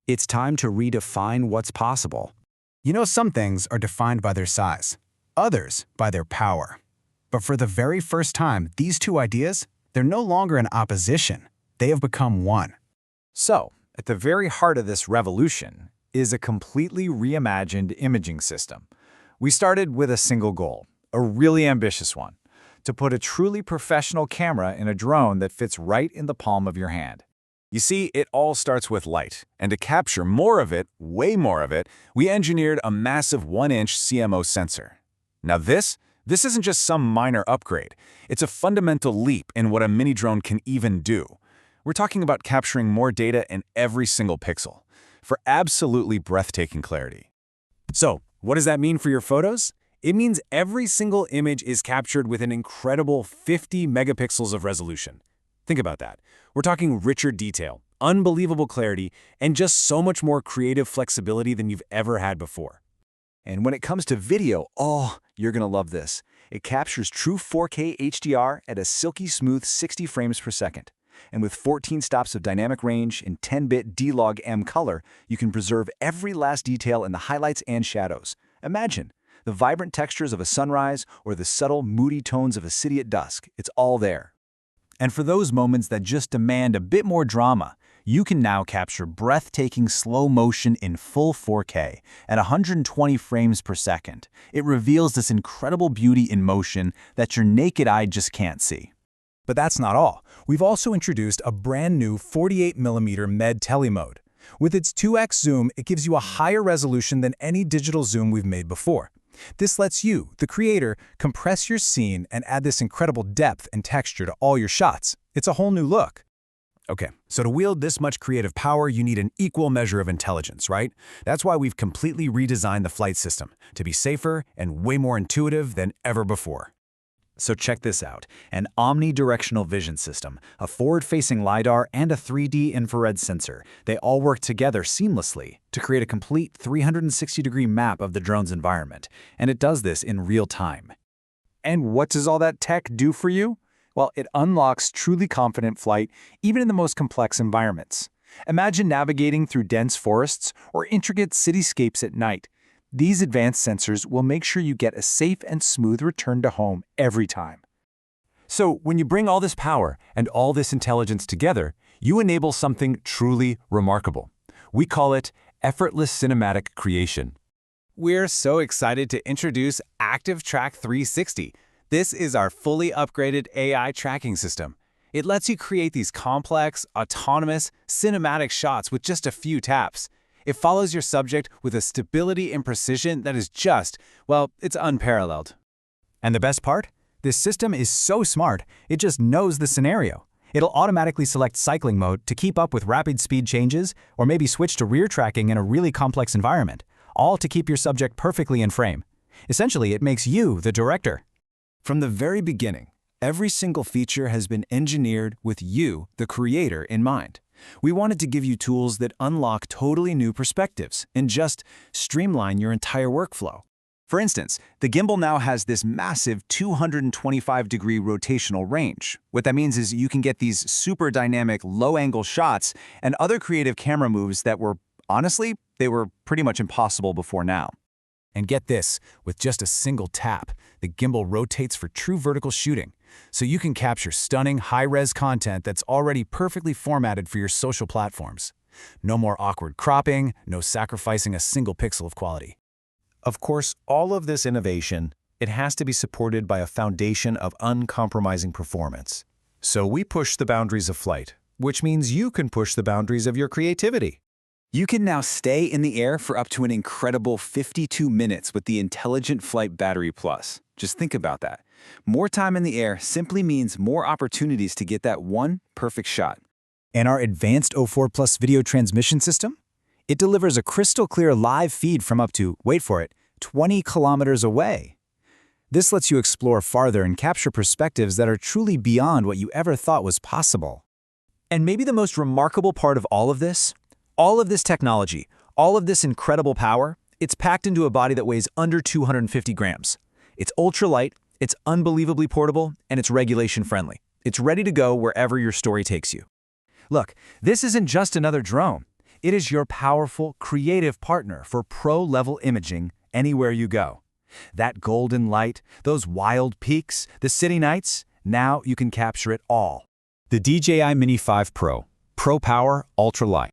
It's time to redefine what's possible. You know, some things are defined by their size, others by their power. But for the very first time, these two ideas, they're no longer in opposition. They have become one. So, at the very heart of this revolution is a completely reimagined imaging system. We started with a single goal, a really ambitious one, to put a truly professional camera in a drone that fits right in the palm of your hand. You see, it all starts with light, and to capture more of it, way more of it, we engineered a massive 1-inch CMOS sensor. Now this isn't just some minor upgrade. It's a fundamental leap in what a mini drone can even do. We're talking about capturing more data in every single pixel, for absolutely breathtaking clarity. So, what does that mean for your photos? It means every single image is captured with an incredible 50 megapixels of resolution. Think about that. We're talking richer detail, unbelievable clarity, and just so much more creative flexibility than you've ever had before. And when it comes to video, you're gonna love this. It captures true 4K HDR at a silky smooth 60 frames per second. And with 14 stops of dynamic range and 10-bit D-Log M color, you can preserve every last detail in the highlights and shadows. Imagine the vibrant textures of a sunrise or the subtle, moody tones of a city at dusk. It's all there. And for those moments that just demand a bit more drama, you can now capture breathtaking slow motion in full 4K at 120 frames per second. It reveals this incredible beauty in motion that your naked eye just can't see. But that's not all. We've also introduced a brand new 48mm Med Tele mode. With its 2x zoom, it gives you a higher resolution than any digital zoom we've made before. This lets you, the creator, compress your scene and add this incredible depth and texture to all your shots. It's a whole new look. Okay, so to wield this much creative power, you need an equal measure of intelligence, right? That's why we've completely redesigned the flight system to be safer and way more intuitive than ever before. So check this out, an omnidirectional vision system, a forward-facing LiDAR, and a 3D infrared sensor. They all work together seamlessly to create a complete 360-degree map of the drone's environment, and it does this in real time. And what does all that tech do for you? Well, it unlocks truly confident flight even in the most complex environments. Imagine navigating through dense forests or intricate cityscapes at night. These advanced sensors will make sure you get a safe and smooth return to home every time. So, when you bring all this power and all this intelligence together, you enable something truly remarkable. We call it effortless cinematic creation. We're so excited to introduce ActiveTrack 360. This is our fully upgraded AI tracking system. It lets you create these complex, autonomous, cinematic shots with just a few taps. It follows your subject with a stability and precision that is just, well, it's unparalleled. And the best part? This system is so smart, it just knows the scenario. It'll automatically select cycling mode to keep up with rapid speed changes, or maybe switch to rear tracking in a really complex environment, all to keep your subject perfectly in frame. Essentially, it makes you the director. From the very beginning, every single feature has been engineered with you, the creator, in mind. We wanted to give you tools that unlock totally new perspectives and just streamline your entire workflow. For instance, the gimbal now has this massive 225-degree rotational range. What that means is you can get these super dynamic low-angle shots and other creative camera moves that were, honestly, they were pretty much impossible before now. And get this, with just a single tap, the gimbal rotates for true vertical shooting, so you can capture stunning high-res content that's already perfectly formatted for your social platforms. No more awkward cropping, no sacrificing a single pixel of quality. Of course, all of this innovation, it has to be supported by a foundation of uncompromising performance. So we push the boundaries of flight, which means you can push the boundaries of your creativity. You can now stay in the air for up to an incredible 52 minutes with the Intelligent Flight Battery Plus. Just think about that. More time in the air simply means more opportunities to get that one perfect shot. And our advanced O4 Plus video transmission system? It delivers a crystal clear live feed from up to, wait for it, 20 kilometers away. This lets you explore farther and capture perspectives that are truly beyond what you ever thought was possible. And maybe the most remarkable part of all of this technology, all of this incredible power, it's packed into a body that weighs under 250 grams. It's ultralight, it's unbelievably portable, and it's regulation friendly. It's ready to go wherever your story takes you. Look, this isn't just another drone. It is your powerful, creative partner for pro-level imaging anywhere you go. That golden light, those wild peaks, the city nights, now you can capture it all. The DJI Mini 5 Pro. Pro Power, Ultra Light.